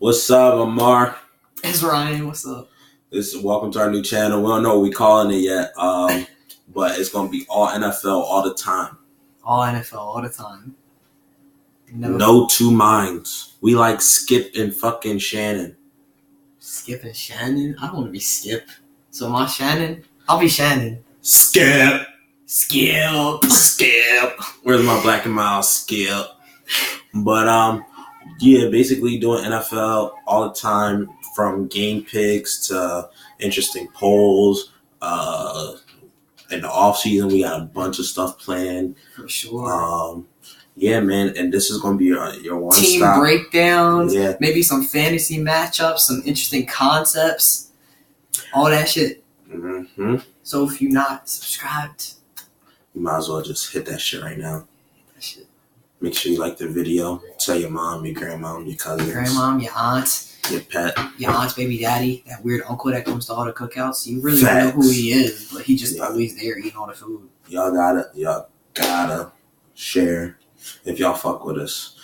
What's up, Amar? It's Ryan. What's up? Welcome to our new channel. We don't know what we're calling it yet, but it's gonna be all NFL all the time. All NFL all the time. No two minds. We like Skip and fucking Shannon. Skip and Shannon? I don't want to be Skip. So am I Shannon? I'll be Shannon. Skip. Where's my black and mild Skip? But yeah, basically doing NFL all the time, from game picks to interesting polls. In the off season, we got a bunch of stuff planned. For sure. Yeah, man, and this is gonna be your one Team stop breakdowns. Yeah, maybe some fantasy matchups, some interesting concepts, all that shit. mm-hmm. So if you're not subscribed, You might as well just hit that shit right now. hit that shit. Make sure you like the video. Tell your mom, your grandma, your cousins, Your grandmom, your aunt, your pet, your aunt's baby daddy, that weird uncle that comes to all the cookouts. You really don't know who he is, but he just always there eating all the food. Y'all gotta share if y'all fuck with us.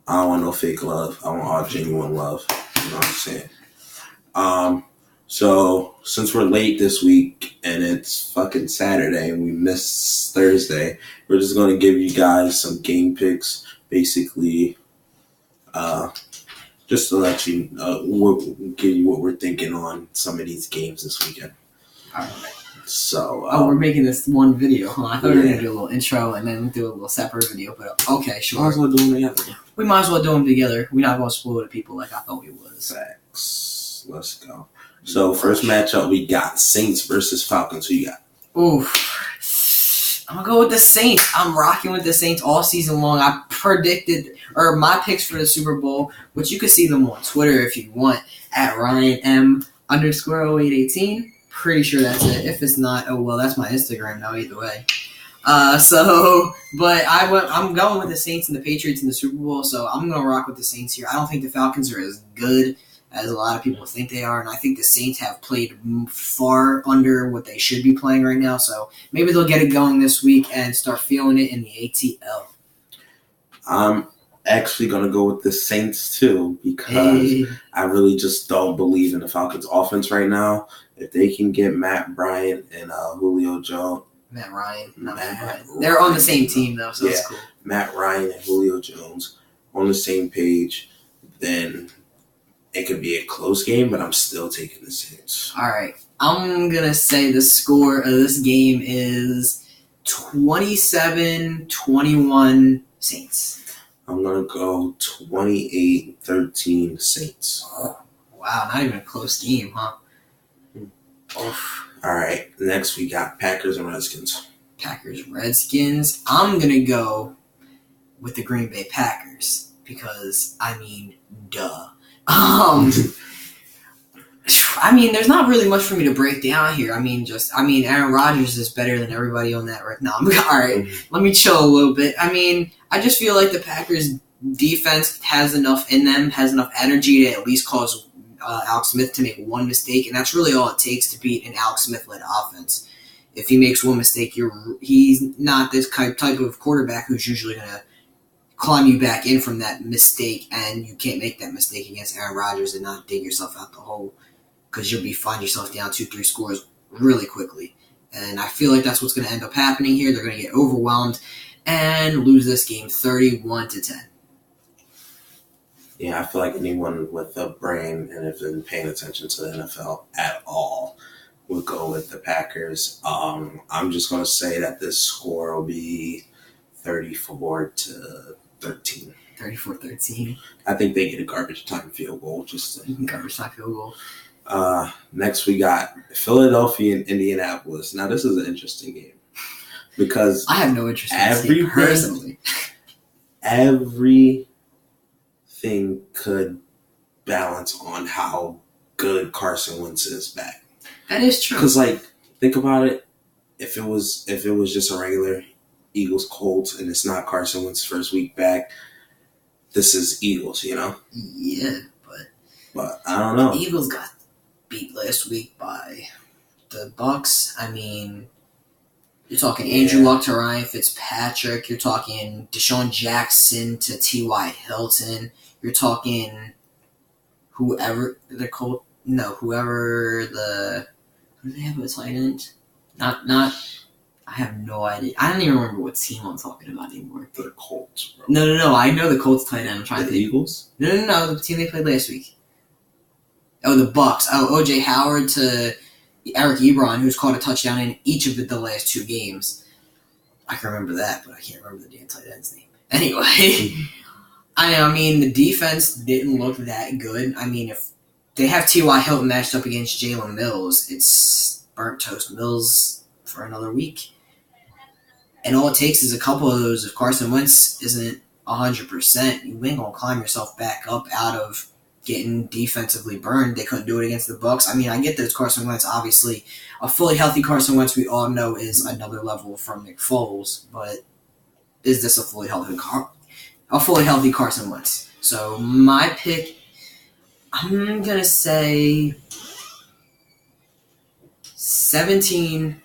I don't want no fake love. I want all genuine love. You know what I'm saying? So since we're late this week and it's fucking Saturday and we missed Thursday, we're just gonna give you guys some game picks, basically, just to let you give you what we're thinking on some of these games this weekend. All right. So we're making this one video, huh? I thought we were gonna do a little intro and then do a little separate video, but okay, sure. Might as well do them together. We might as well do them together. We're not gonna spoil the people like I thought we was. Facts. Let's go. So first matchup, we got Saints versus Falcons. Who you got? Oof. I'm gonna go with the Saints. I'm rocking with the Saints all season long. I predicted, or my picks for the Super Bowl, which you can see them on Twitter if you want, at RyanM_0818. Pretty sure that's it. If it's not, oh well, that's my Instagram now. Either way. But I'm going with the Saints and the Patriots in the Super Bowl, so I'm gonna rock with the Saints here. I don't think the Falcons are as good as a lot of people think they are, and I think the Saints have played far under what they should be playing right now. So maybe they'll get it going this week and start feeling it in the ATL. I'm actually going to go with the Saints too, because I really just don't believe in the Falcons offense right now. If they can get Matt Bryant and Julio Jones. Matt Ryan. They're on the same team though, so that's cool. Matt Ryan and Julio Jones on the same page, then it could be a close game, but I'm still taking the Saints. All right. I'm going to say the score of this game is 27-21 Saints. I'm going to go 28-13 Saints. Oh, wow, not even a close game, huh? Oof. All right, next we got Packers and Redskins. Packers-Redskins. I'm going to go with the Green Bay Packers because, duh. There's not really much for me to break down here. Aaron Rodgers is better than everybody on that right now. All right, let me chill a little bit. I just feel like the Packers defense has enough in them, has enough energy to at least cause Alex Smith to make one mistake, and that's really all it takes to beat an Alex Smith-led offense. If he makes one mistake, he's not this type of quarterback who's usually going to climb you back in from that mistake, and you can't make that mistake against Aaron Rodgers and not dig yourself out the hole, because you'll find yourself down 2-3 scores really quickly. And I feel like that's what's going to end up happening here. They're going to get overwhelmed and lose this game 31-10. Yeah, I feel like anyone with a brain and have been paying attention to the NFL at all would go with the Packers. I'm just going to say that this score will be 34-13. 34-13. I think they get a garbage time field goal. Garbage time field goal. Next we got Philadelphia and Indianapolis. Now this is an interesting game because I have no interest in this game personally. Everything could balance on how good Carson Wentz is back. That is true. Because think about it. If it was just a regular Eagles Colts and it's not Carson Wentz's first week back, this is Eagles, you know? Yeah, but I don't know. The Eagles got beat last week by the Bucks. You're talking Andrew Luck to Ryan Fitzpatrick. You're talking Deshaun Jackson to T.Y. Hilton. You're talking whoever the Colt. No, whoever the who do they have a tight end? Not. I have no idea. I don't even remember what team I'm talking about anymore. The Colts, bro. No. I know the Colts tight end. I'm trying The to think. Eagles? No. The team they played last week. Oh, the Bucks. Oh, O.J. Howard to Eric Ebron, who's caught a touchdown in each of the last 2 games. I can remember that, but I can't remember the damn tight end's name. Anyway, I mean, the defense didn't look that good. I mean, if they have T.Y. Hilton matched up against Jalen Mills, it's burnt toast Mills for another week. And all it takes is a couple of those. If Carson Wentz isn't 100%, you ain't going to climb yourself back up out of getting defensively burned. They couldn't do it against the Bucks. I mean, I get that it's Carson Wentz. Obviously, a fully healthy Carson Wentz, we all know, is another level from Nick Foles. But is this a fully healthy Carson Wentz? So my pick, I'm gonna say 17-14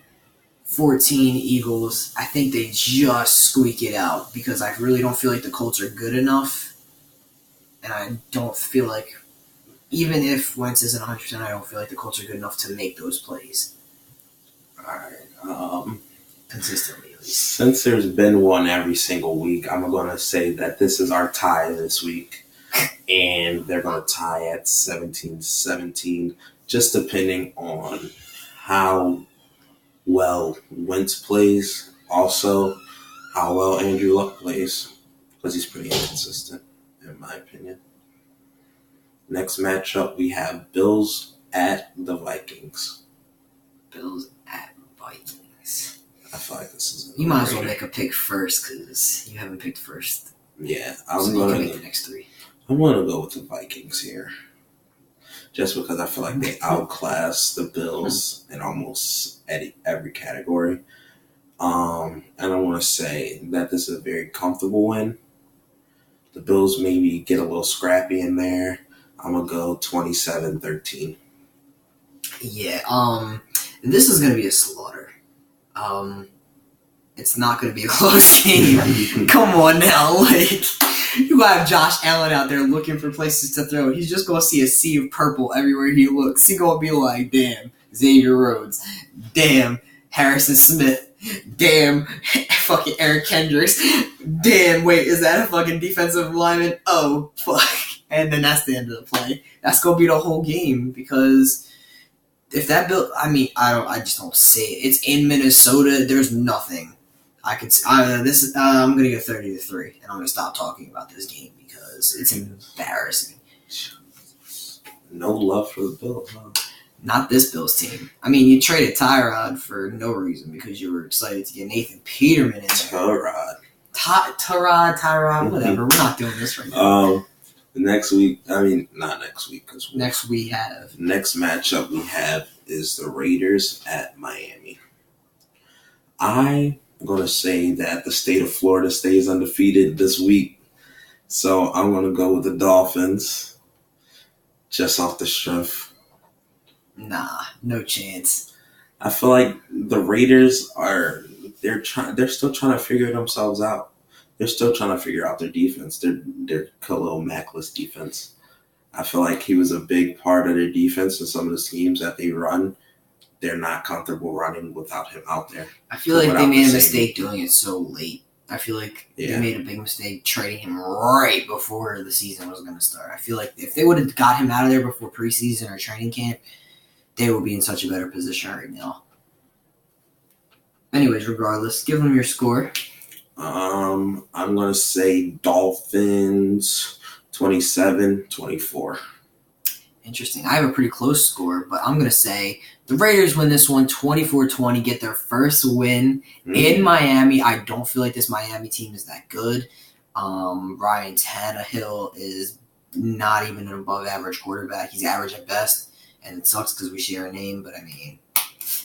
Eagles. I think they just squeak it out because I really don't feel like the Colts are good enough. And I don't feel like, even if Wentz isn't 100%, I don't feel like the Colts are good enough to make those plays. All right. Consistently, at least. Since there's been one every single week, I'm going to say that this is our tie this week. And they're going to tie at 17-17, just depending on how well Wentz plays. Also, how well Andrew Luck plays, because he's pretty inconsistent, in my opinion. Next matchup, we have Bills at the Vikings. Bills at Vikings. I feel like this is. You might as well make a pick first because you haven't picked first. Yeah, So you can make the next 3. I'm going to go with the Vikings here. Just because I feel like they outclass the Bills in almost every category. And I want to say that this is a very comfortable win. The Bills maybe get a little scrappy in there. I'm going to go 27-13. Yeah, this is going to be a slaughter. It's not going to be a close game. Come on now, like, you have Josh Allen out there looking for places to throw. He's just going to see a sea of purple everywhere he looks. He's going to be like, damn, Xavier Rhodes. Damn, Harrison Smith. Damn, fucking Eric Kendricks. Damn, wait, is that a fucking defensive lineman? Oh, fuck. And then that's the end of the play. That's going to be the whole game because if that I just don't see it. It's in Minnesota. There's nothing. I'm gonna go 30-3, and I'm gonna stop talking about this game because it's embarrassing. No love for the Bills, huh? Not this Bills team. I mean, you traded Tyrod for no reason because you were excited to get Nathan Peterman in there. Tyrod, whatever. We're not doing this right now. Next week, not next week because next matchup we have is the Raiders at Miami. I'm going to say that the state of Florida stays undefeated this week. So I'm going to go with the Dolphins just off the strength. Nah, no chance. I feel like the Raiders they're still trying to figure themselves out. They're still trying to figure out their defense, their Khalil Mackless defense. I feel like he was a big part of their defense and some of the schemes that they run. They're not comfortable running without him out there. I feel like they made a mistake doing it so late. I feel like they made a big mistake trading him right before the season was going to start. I feel like if they would have got him out of there before preseason or training camp, they would be in such a better position right now. Anyways, regardless, give them your score. I'm going to say Dolphins 27-24. Interesting. I have a pretty close score, but I'm going to say the Raiders win this one 24-20, get their first win in Miami. I don't feel like this Miami team is that good. Ryan Tannehill is not even an above-average quarterback. He's average at best, and it sucks because we share a name, but I mean,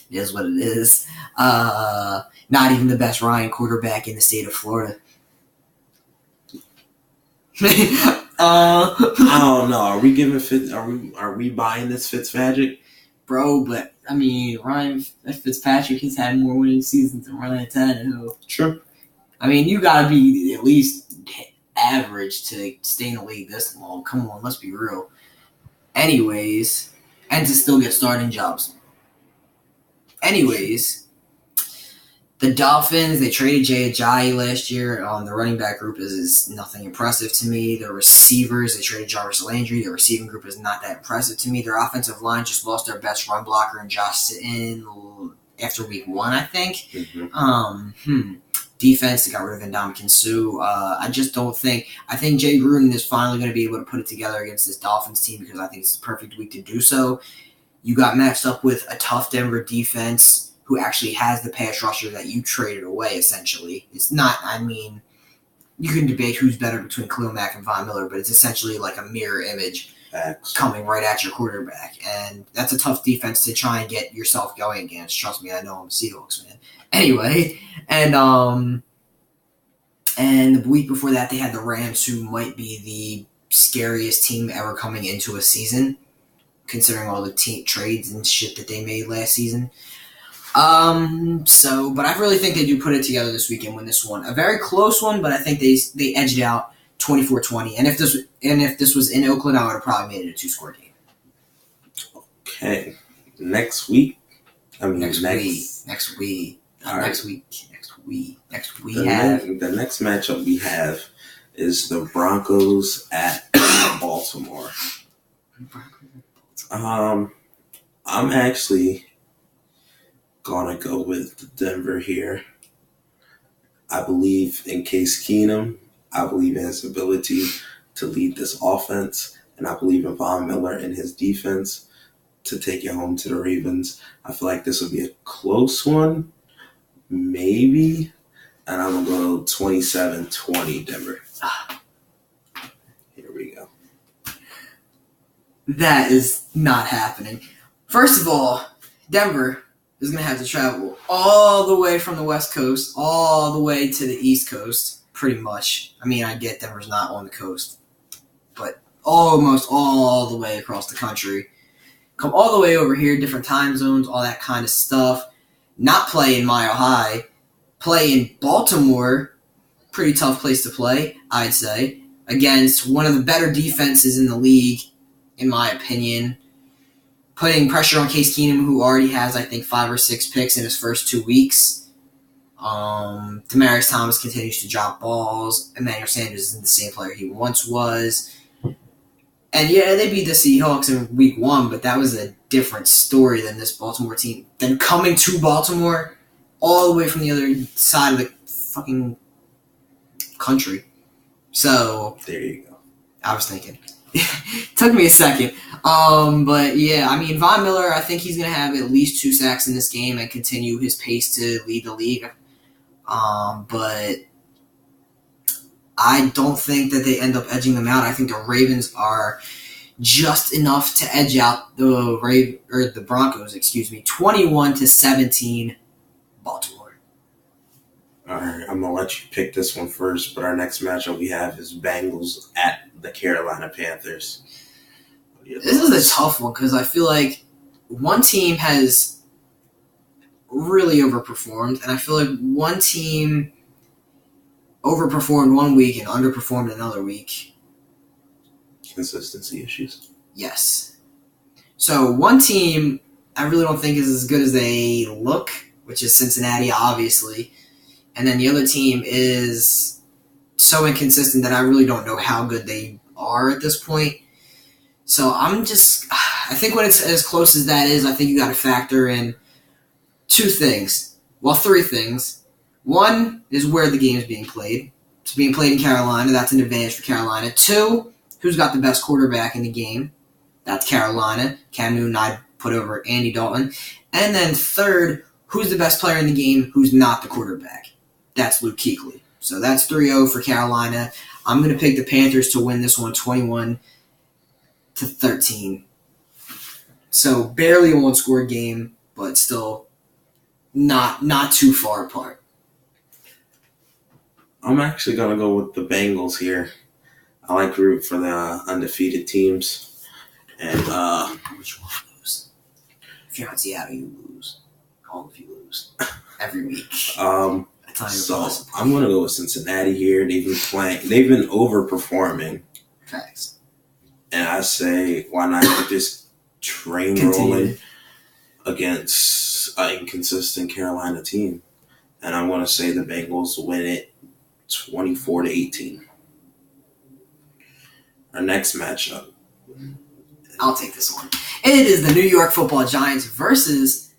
it is what it is. Not even the best Ryan quarterback in the state of Florida. I don't know. Are we giving Are we buying this Fitzmagic, bro? But I mean, Ryan Fitzpatrick has had more winning seasons than Ryan Tannehill. True. I mean, you gotta be at least average to stay in the league this long. Come on, let's be real. Anyways, and to still get starting jobs. Anyways, the Dolphins, they traded Jay Ajayi last year. The running back group is nothing impressive to me. The receivers, they traded Jarvis Landry. The receiving group is not that impressive to me. Their offensive line just lost their best run blocker in Josh Sitton after week 1, I think. Mm-hmm. Defense, they got rid of Ndamukong Suh. I just don't think. I think Jay Gruden is finally going to be able to put it together against this Dolphins team because I think it's the perfect week to do so. You got matched up with a tough Denver defense who actually has the pass rusher that you traded away, essentially. It's not, I mean, you can debate who's better between Khalil Mack and Von Miller, but it's essentially like a mirror image coming right at your quarterback. And that's a tough defense to try and get yourself going against. Trust me, I know I'm a Seahawks fan. Anyway, and the week before that, they had the Rams, who might be the scariest team ever coming into a season, considering all the team trades and shit that they made last season. But I really think they do put it together this week and win this one. A very close one, but I think they edged out 24-20. And if this was in Oakland, I would have probably made it a 2-score game. Okay. Next week. Next week. The next matchup we have is the Broncos at Baltimore. I'm actually gonna go with Denver here. I believe in Case Keenum. I believe in his ability to lead this offense, and I believe in Von Miller and his defense to take it home to the Ravens. I feel like this will be a close one, maybe, and I'm gonna go 27-20 Denver. Here we go. That is not happening. First of all, Denver is going to have to travel all the way from the West Coast, all the way to the East Coast, pretty much. I mean, I get Denver's not on the coast, but almost all the way across the country. Come all the way over here, different time zones, all that kind of stuff. Not play in Mile High. Play in Baltimore. Pretty tough place to play, I'd say, against one of the better defenses in the league, in my opinion. Putting pressure on Case Keenum, who already has, I think, 5 or 6 picks in his first 2 weeks. Demaryius Thomas continues to drop balls. Emmanuel Sanders isn't the same player he once was. And yeah, they beat the Seahawks in week 1, but that was a different story than this Baltimore team. Then coming to Baltimore, all the way from the other side of the fucking country. So there you go. I was thinking. Took me a second. But yeah, I mean, Von Miller, I think he's going to have at least 2 sacks in this game and continue his pace to lead the league. But I don't think that they end up edging them out. I think the Ravens are just enough to edge out the Broncos, 21-17 Baltimore. All right, I'm going to let you pick this one first, but our next matchup we have is Bengals at the Carolina Panthers. This is a tough one because I feel like one team has really overperformed, and I feel like one team overperformed one week and underperformed another week. Consistency issues. Yes. So one team I really don't think is as good as they look, which is Cincinnati, obviously. And then the other team is so inconsistent that I really don't know how good they are at this point. So I think when it's as close as that is, I think you got to factor in 2 things. Well, 3 things. One is where the game is being played. It's being played in Carolina. That's an advantage for Carolina. 2, who's got the best quarterback in the game? That's Carolina. Cam Newton, I'd put over Andy Dalton. And then 3rd, who's the best player in the game who's not the quarterback? That's Luke Kuechly. So that's 3-0 for Carolina. I'm going to pick the Panthers to win this one 21-13. So barely a 1-score game, but still not too far apart. I'm actually going to go with the Bengals here. I like to root for the undefeated teams. And which one lose? If you're on Seattle, you lose. All of you lose. Every week. So I'm going to go with Cincinnati here. They've been overperforming. Facts. And I say, why not get this train rolling against an inconsistent Carolina team? And I'm going to say the Bengals win it 24-18. Our next matchup. I'll take this one. It is the New York Football Giants versus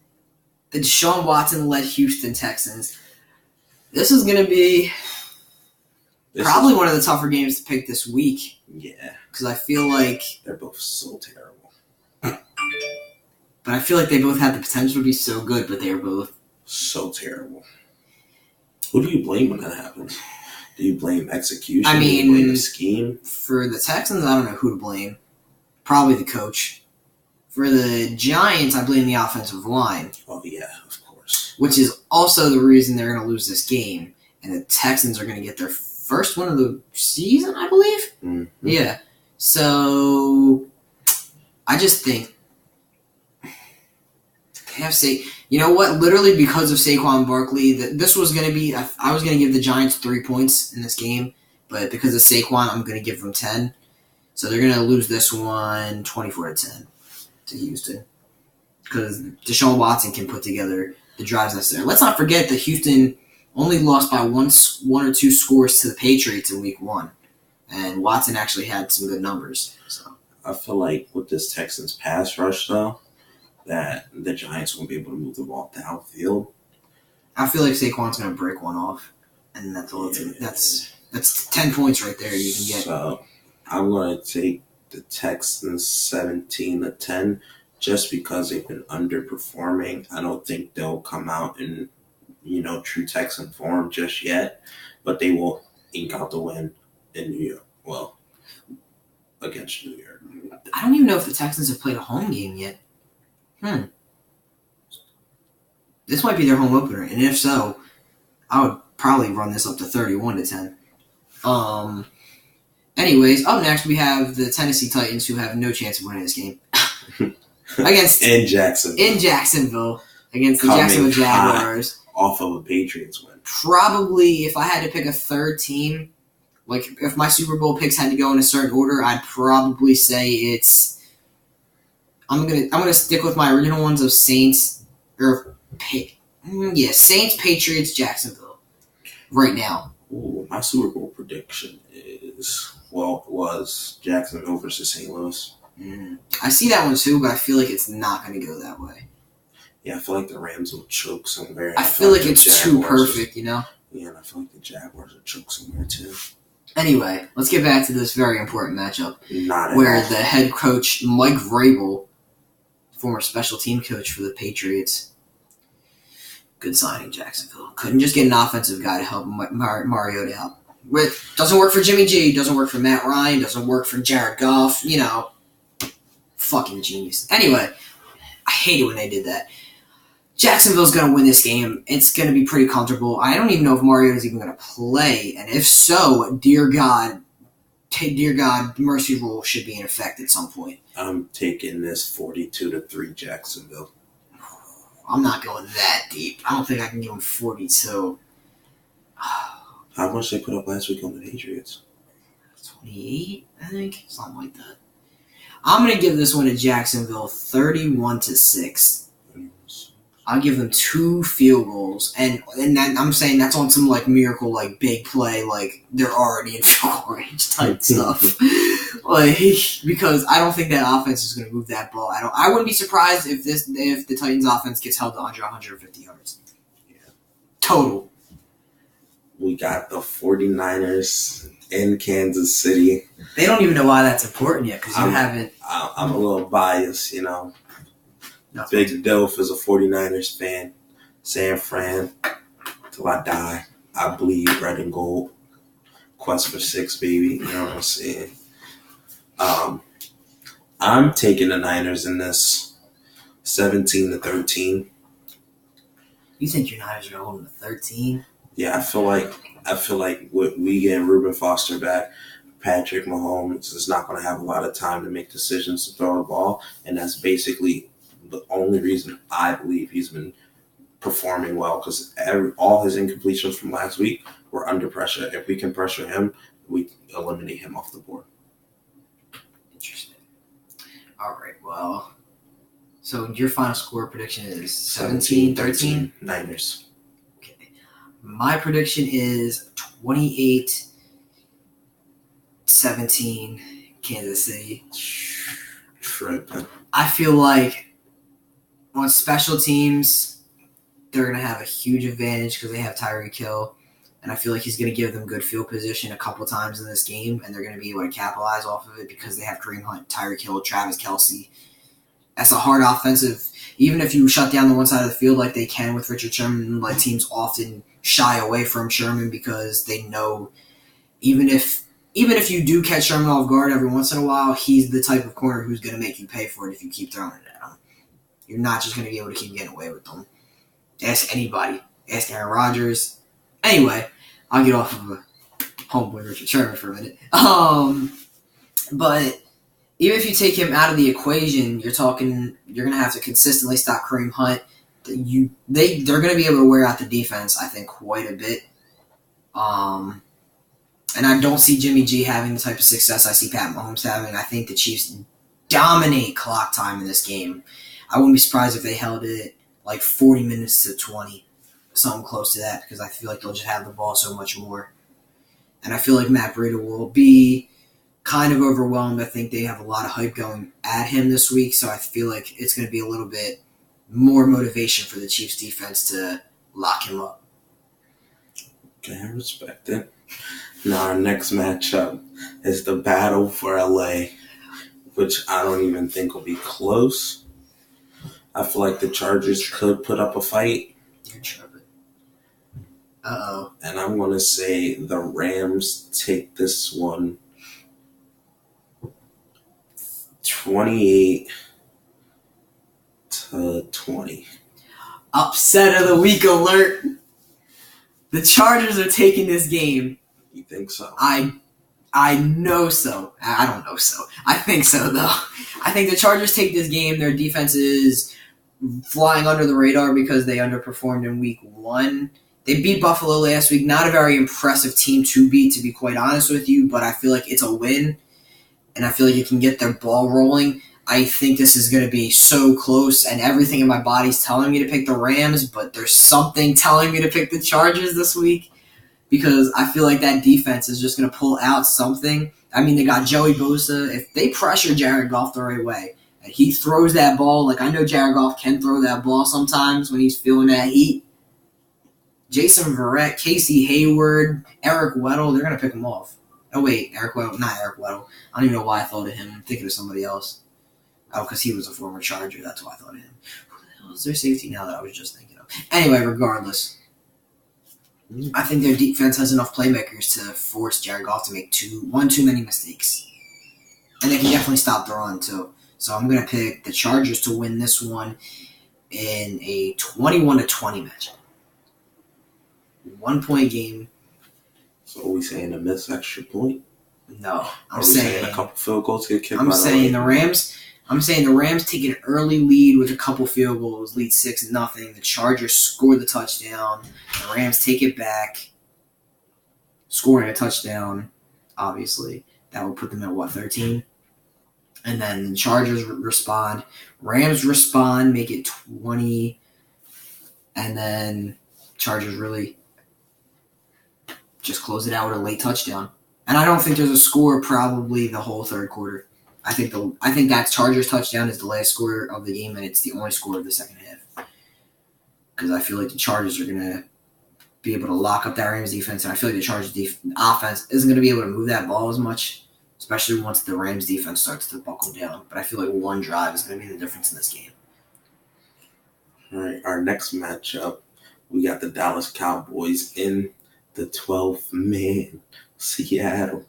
the Deshaun Watson-led Houston Texans. This is going to be probably one of the tougher games to pick this week. Yeah. Because I feel like they're both so terrible. But I feel like they both have the potential to be so good, but they are both so terrible. Who do you blame when that happens? Do you blame execution? I mean, do you blame the scheme? For the Texans, I don't know who to blame. Probably the coach. For the Giants, I blame the offensive line. Oh, yeah, of course. Which is also the reason they're going to lose this game. And the Texans are going to get their first win of the season, I believe? Mm-hmm. Yeah. So, I just think you know what? Literally because of Saquon Barkley, this was going to be. I was going to give the Giants 3 points in this game, but because of Saquon, I'm going to give them 10. So they're going to lose this one 24-10 to Houston because Deshaun Watson can put together the drives necessary. Let's not forget that Houston only lost by one or two scores to the Patriots in Week 1, and Watson actually had some good numbers. So I feel like with this Texans pass rush, though, that the Giants won't be able to move the ball downfield. I feel like Saquon's going to break one off, and that's all. That's 10 points right there you can get. So I'm going to take the Texans 17-10 just because they've been underperforming. I don't think they'll come out in true Texan form just yet, but they will ink out the win in New York. Well, against New York. I don't even know if the Texans have played a home game yet. This might be their home opener, and if so, I would probably run this up to 31-10. Anyways, up next we have the Tennessee Titans, who have no chance of winning this game in Jacksonville against the Jacksonville Jaguars off of a Patriots win. Probably, if I had to pick a third team, like if my Super Bowl picks had to go in a certain order, I'd probably say it's. I'm gonna stick with my original ones of Saints Saints, Patriots, Jacksonville. Right now. Ooh, my Super Bowl prediction was Jacksonville versus St. Louis. I see that one too, but I feel like it's not going to go that way. Yeah, I feel like the Rams will choke somewhere. I feel like it's too perfect, Yeah, and I feel like the Jaguars will choke somewhere too. Anyway, let's get back to this very important matchup where the head coach, Mike Vrabel, former special team coach for the Patriots. Good signing, Jacksonville. Couldn't just get an offensive guy to help Mariota out. Doesn't work for Jimmy G, doesn't work for Matt Ryan, doesn't work for Jared Goff. Fucking genius. Anyway, I hate it when they did that. Jacksonville's going to win this game. It's going to be pretty comfortable. I don't even know if Mariota's even going to play. And if so, dear God, mercy rule should be in effect at some point. I'm taking this 42-3 Jacksonville. I'm not going that deep. I don't think I can give them 42. How much they put up last week on the Patriots? 28, I think. Something like that. I'm going to give this one to Jacksonville 31-6. I'll give them 2 field goals. And I'm saying that's on some miracle, big play, they're already in field goal range type stuff. Because I don't think that offense is going to move that ball. I wouldn't be surprised if the Titans offense gets held to 150 yards. Yeah. Total. We got the 49ers in Kansas City. They don't even know why that's important yet because you haven't. I'm a little biased, No. Big Dolph is a 49ers fan. San Fran, till I die. I bleed red and gold. Quest for 6, baby. You know what I'm saying? I'm taking the Niners in this 17-13. You think your Niners are holding to 13? Yeah, I feel like we get Reuben Foster back, Patrick Mahomes is not going to have a lot of time to make decisions to throw the ball, and that's basically the only reason I believe he's been performing well because all his incompletions from last week were under pressure. If we can pressure him, we eliminate him off the board. Interesting. All right, well, so your final score prediction is 17-13? Niners. Okay. My prediction is 28-17 Kansas City. Tripping. I feel like on special teams, they're going to have a huge advantage because they have Tyreek Hill. And I feel like he's going to give them good field position a couple times in this game, and they're going to be able to capitalize off of it because they have Kareem Hunt, Tyreek Hill, Travis Kelce. That's a hard offensive. Even if you shut down the one side of the field like they can with Richard Sherman, like teams often shy away from Sherman because they know even if you do catch Sherman off guard every once in a while, he's the type of corner who's going to make you pay for it if you keep throwing it at him. You're not just going to be able to keep getting away with them. Ask anybody. Ask Aaron Rodgers. Anyway, I'll get off of homeboy Richard Sherman for a minute. But even if you take him out of the equation, you're going to have to consistently stop Kareem Hunt. They're going to be able to wear out the defense, I think, quite a bit. And I don't see Jimmy G having the type of success I see Pat Mahomes having. I think the Chiefs dominate clock time in this game. I wouldn't be surprised if they held it like 40 minutes to 20, something close to that, because I feel like they'll just have the ball so much more. And I feel like Matt Breida will be kind of overwhelmed. I think they have a lot of hype going at him this week, so I feel like it's going to be a little bit more motivation for the Chiefs defense to lock him up. Okay, I respect it. Now, our next matchup is the battle for LA, which I don't even think will be close. I feel like the Chargers could put up a fight. You're tripping. Uh-oh. And I'm going to say the Rams take this one 28-20. Upset of the week alert. The Chargers are taking this game. You think so? I know so. I don't know so. I think so, though. I think the Chargers take this game. Their defense is flying under the radar because they underperformed in week 1. They beat Buffalo last week. Not a very impressive team to beat, to be quite honest with you, but I feel like it's a win, and I feel like you can get their ball rolling. I think this is going to be so close, and everything in my body's telling me to pick the Rams, but there's something telling me to pick the Chargers this week because I feel like that defense is just going to pull out something. I mean, they got Joey Bosa. If they pressure Jared Goff the right way, and he throws that ball, like I know Jared Goff can throw that ball sometimes when he's feeling that heat. Jason Verrett, Casey Hayward, Eric Weddle, they're going to pick him off. Oh, wait, Eric Weddle, not Eric Weddle. I don't even know why I thought of him. I'm thinking of somebody else. Oh, because he was a former Charger. That's why I thought of him. Who the hell is their safety now that I was just thinking of? Anyway, regardless, I think their defense has enough playmakers to force Jared Goff to make one too many mistakes. And they can definitely stop the run, too. So I'm going to pick the Chargers to win this one in a 21-20 matchup. 1-point game. So are we saying a missed extra point? No. I'm saying a couple field goals get kicked. I'm saying the Rams take an early lead with a couple field goals, lead 6-0. The Chargers score the touchdown. The Rams take it back, scoring a touchdown, obviously. That would put them at, 13? And then the Chargers respond. Rams respond, make it 20. And then Chargers really just close it out with a late touchdown. And I don't think there's a score probably the whole third quarter. I think that Chargers touchdown is the last score of the game, and it's the only score of the second half. Because I feel like the Chargers are going to be able to lock up that Rams defense, and I feel like the Chargers offense isn't going to be able to move that ball as much, especially once the Rams defense starts to buckle down. But I feel like one drive is going to be the difference in this game. All right, our next matchup, we got the Dallas Cowboys in the 12-man Seattle.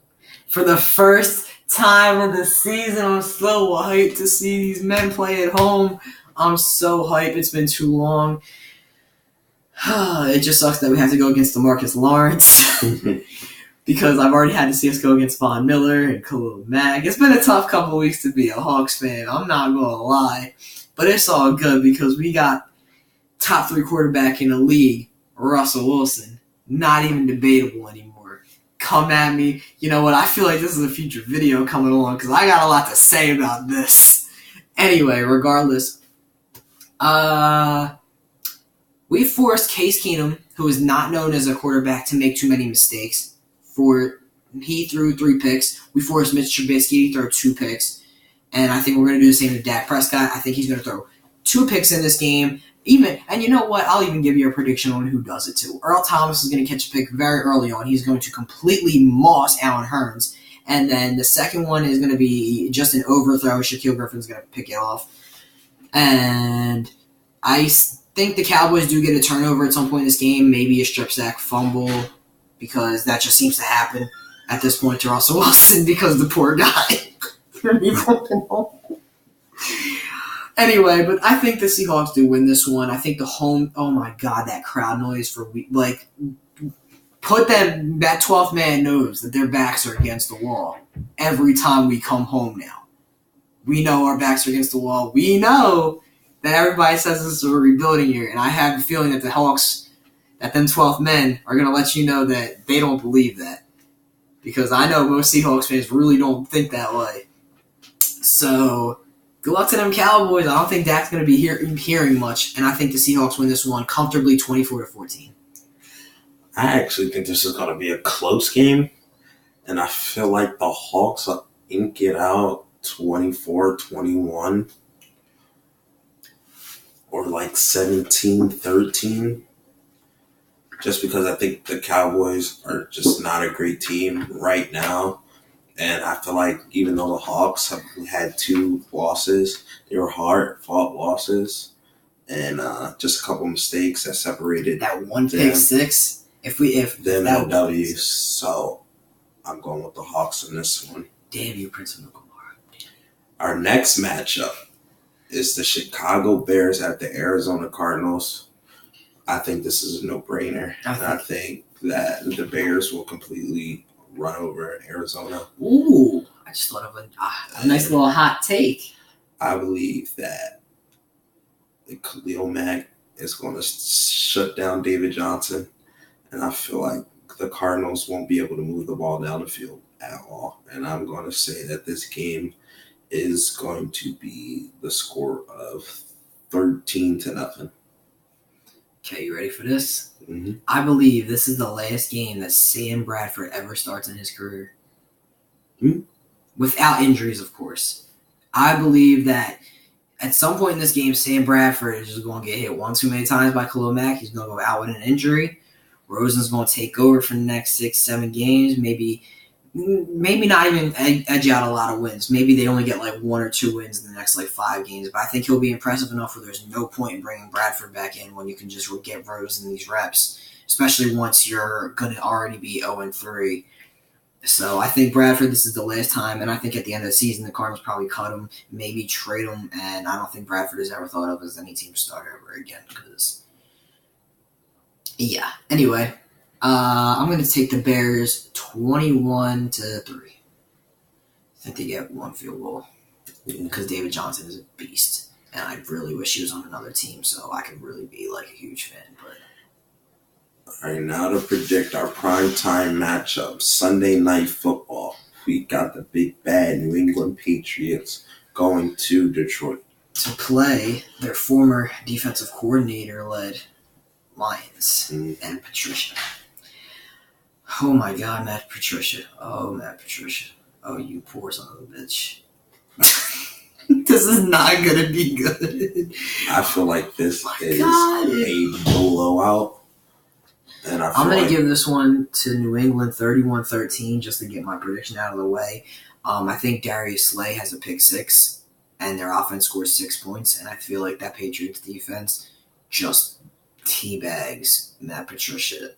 For the first time of the season, I'm so hyped to see these men play at home. I'm so hyped. It's been too long. It just sucks that we have to go against DeMarcus Lawrence because I've already had to see us go against Von Miller and Khalil Mack. It's been a tough couple of weeks to be a Hawks fan. I'm not going to lie. But it's all good because we got top 3 quarterback in the league, Russell Wilson. Not even debatable anymore. Come at me. You know what? I feel like this is a future video coming along because I got a lot to say about this. Anyway, regardless, we forced Case Keenum, who is not known as a quarterback, to make too many mistakes. He threw 3 picks. We forced Mitch Trubisky to throw 2 picks. And I think we're going to do the same to Dak Prescott. I think he's going to throw 2 picks in this game. And you know what? I'll even give you a prediction on who does it too. Earl Thomas is going to catch a pick very early on. He's going to completely moss Allen Hurns. And then the second one is going to be just an overthrow. Shaquille Griffin's going to pick it off. And I think the Cowboys do get a turnover at some point in this game. Maybe a strip sack fumble, because that just seems to happen at this point to Russell Wilson, because the poor guy. Anyway, but I think the Seahawks do win this one. I think the home. Oh my God, that crowd noise put that 12th man knows that their backs are against the wall every time we come home now. We know our backs are against the wall. We know that everybody says this is a rebuilding year, and I have the feeling that the Hawks, that them 12th men, are going to let you know that they don't believe that. Because I know most Seahawks fans really don't think that way. So, good luck to them Cowboys. I don't think Dak's going to be hearing much, and I think the Seahawks win this one comfortably 24-14. I actually think this is going to be a close game, and I feel like the Hawks will ink it out 24-21 or like 17-13, just because I think the Cowboys are just not a great team right now. And I feel like even though the Hawks have had 2 losses, they were hard-fought losses, and just a couple mistakes that separated that one them, pick six. If them and W's. So I'm going with the Hawks in this one. Damn you, Prince of Nukamara. Our next matchup is the Chicago Bears at the Arizona Cardinals. I think this is a no-brainer. I think that the Bears will completely run over Arizona. Ooh, I just thought of a nice little hot take. I believe that Khalil Mack is going to shut down David Johnson, and I feel like the Cardinals won't be able to move the ball down the field at all. And I'm going to say that this game is going to be the score of 13-0. Okay, you ready for this? Mm-hmm. I believe this is the last game that Sam Bradford ever starts in his career. Mm-hmm. Without injuries, of course. I believe that at some point in this game, Sam Bradford is just going to get hit one too many times by Khalil Mack. He's going to go out with an injury. Rosen's going to take over for the next 6-7 games. Maybe not even edge out a lot of wins. Maybe they only get like 1 or 2 wins in the next 5 games. But I think he'll be impressive enough where there's no point in bringing Bradford back in when you can just get Rosen these reps, especially once you're going to already be 0-3. So I think Bradford, this is the last time, and I think at the end of the season, the Cardinals probably cut him, maybe trade him, and I don't think Bradford is ever thought of as any team starter ever again. Anyway, I'm going to take the Bears 21-3. I think they get 1 field goal because David Johnson is a beast, and I really wish he was on another team so I could really be a huge fan. But all right, now to predict our primetime matchup, Sunday Night Football. We got the big bad New England Patriots going to Detroit to play their former defensive coordinator-led Lions and Patricia. Oh my God, Matt Patricia. Oh, Matt Patricia. Oh, you poor son of a bitch. This is not going to be good. I feel like this is a blowout. And I'm going to give this one to New England 31-13 just to get my prediction out of the way. I think Darius Slay has a pick 6, and their offense scores 6 points, and I feel like that Patriots defense just teabags Matt Patricia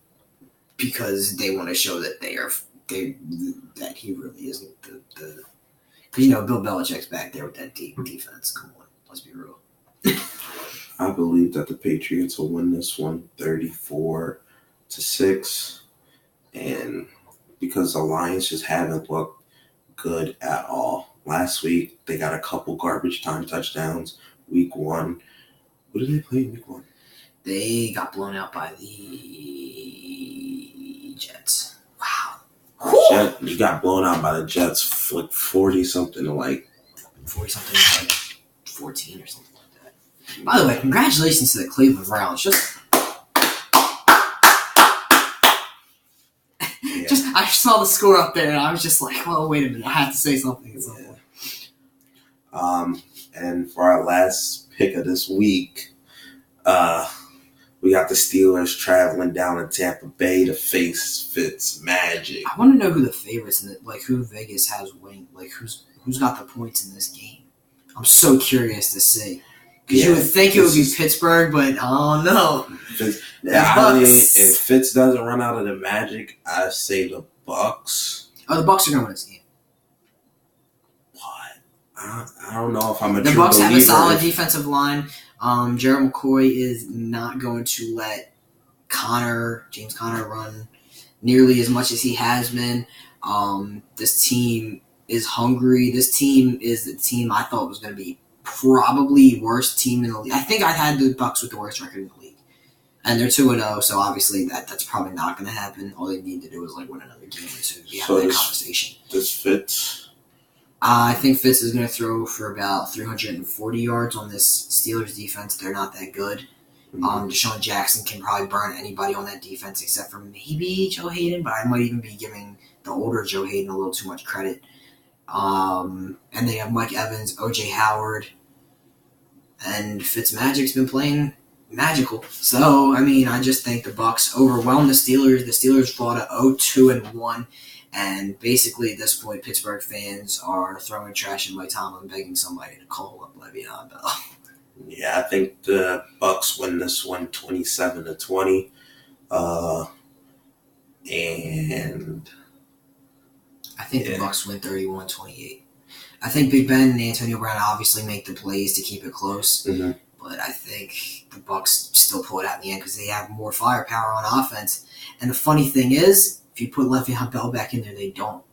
because they want to show that that he really isn't the because Bill Belichick's back there with that deep defense. Come on, let's be real. I believe that the Patriots will win this one 34-6, and because the Lions just haven't looked good at all. Last week they got a couple garbage time touchdowns. Week 1, what did they play in Week 1? They got blown out by the Jets. Wow. You got blown out by the Jets 40-something to 40-something. 14 or something like that. By the way, congratulations to the Cleveland Browns. I saw the score up there, and I was just like, well, wait a minute. I have to say something at some point. And for our last pick of this week, we got the Steelers traveling down to Tampa Bay to face Fitzmagic. I want to know who the favorites in it, like who Vegas has winning, like who's got the points in this game. I'm so curious to see. Because you would think it would be Pittsburgh, but I don't know. If Fitz doesn't run out of the Magic, I say the Bucks. Oh, the Bucks are going to win this game. What? I don't know if I'm a The true Bucks believer. have a solid defensive line. Gerald McCoy is not going to let James Conner, run nearly as much as he has been. This team is hungry. This team is the team I thought was going to be probably worst team in the league. I think I had the Bucks with the worst record in the league. And they're 2-0, so obviously that's probably not going to happen. All they need to do is win another game or two to have that conversation. Does Fitz? I think Fitz is going to throw for about 340 yards on this Steelers defense. They're not that good. Deshaun Jackson can probably burn anybody on that defense except for maybe Joe Hayden, but I might even be giving the older Joe Hayden a little too much credit. And they have Mike Evans, O.J. Howard, and Fitzmagic's been playing magical. So, I just think the Bucks overwhelmed the Steelers. The Steelers fought at 0-2-1. And basically, at this point, Pittsburgh fans are throwing trash at Mike Tomlin, begging somebody to call up Le'Veon Bell. Yeah, I think the Bucks win this one 27-20. And I think the Bucks win 31-28. I think Big Ben and Antonio Brown obviously make the plays to keep it close. Mm-hmm. But I think the Bucks still pull it out in the end because they have more firepower on offense. And the funny thing is, if you put Le'Veon Bell back in there, they don't.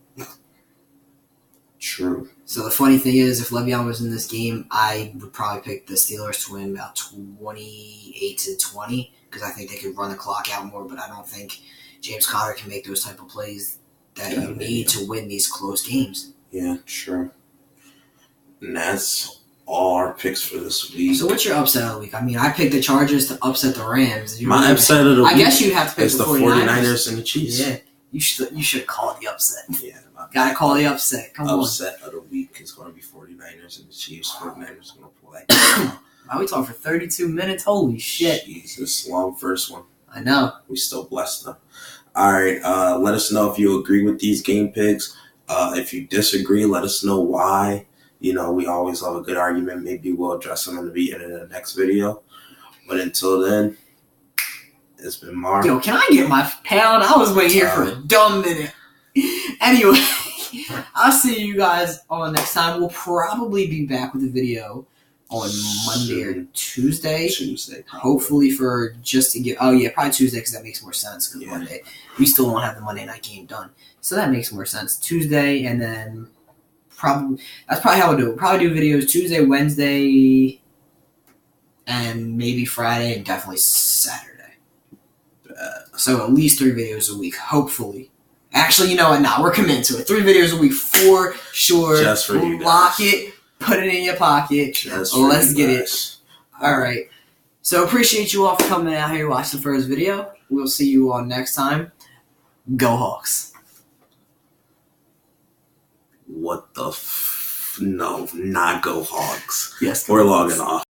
True. So the funny thing is, if Le'Veon was in this game, I would probably pick the Steelers to win about 28-20 because I think they could run the clock out more. But I don't think James Conner can make those type of plays that you need to win these close games. Yeah, sure. And that's all our picks for this week. So what's your upset of the week? I picked the Chargers to upset the Rams. My upset of the week, I guess you'd have to pick the 49ers and the Chiefs. Yeah, you should call it the upset. Yeah. Gotta call the upset. Come on. Upset of the week is going to be 49ers and the Chiefs. 49ers going to pull that game out. Wow, we talking for 32 minutes? Holy shit. Jesus, long first one. I know. We still blessed them. All right, let us know if you agree with these game picks. If you disagree, let us know why. We always love a good argument. Maybe we'll address them in the beginning of the next video. But until then, it's been Mark. Yo, can I get my pound? I was waiting here for a dumb minute. Anyway, I'll see you guys on next time. We'll probably be back with a video on Monday or Tuesday. Tuesday. Hopefully for just to get... Oh, yeah, probably Tuesday because that makes more sense. Because Monday, we still don't have the Monday night game done. So that makes more sense. Tuesday, and then that's probably how we'll do it. We'll probably do videos Tuesday, Wednesday, and maybe Friday, and definitely Saturday. So at least 3 videos a week, hopefully. Actually, you know what? Nah, we're committed to it. 3 videos a week for sure. Just for you guys. Lock it. Put it in your pocket. Let's get it. All right. So appreciate you all for coming out here to watch the first video. We'll see you all next time. Go Hawks. What the No, not Go Hawks. Yes. We're logging off.